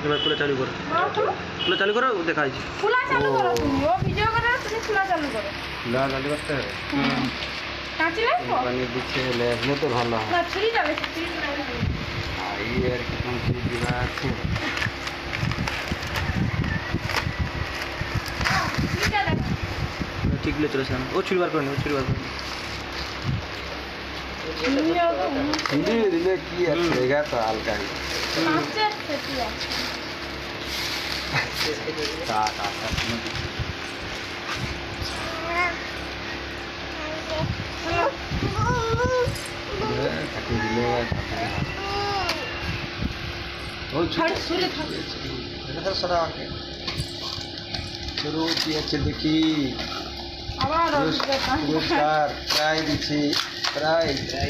এবার খোলা চালু করো, খোলা চালু করো, দেখাইছি। খোলা চালু করো তুমি, ও ভিডিও করে তুমি খোলা চালু করো। খোলা চালু করতে হবে। কাঁচি লাগবো পানি দিচ্ছে লেগলে তো ভালো হয়। না, ছুরি যাবে, ছুরি যাবে। এই আর কি কোন কিছু দিবা আছে। ছুরিটা দেখো। ঠিক বলে চলেছে, ও ছুরি বার করে নি, ও ছুরি বার করে নি। ছুরিটাও তো হিন্দি দিলে কি আছে, লেগা তো হালকা কাঁচে আছে, কি আছে? কাটি দিলে ওই ছাড়, ছুরি থাক। এটা সরা আগে শুরু কি আছে দেখি। আবার পুরস্কার প্রায় দিচ্ছি, প্রায় দিচ্ছি।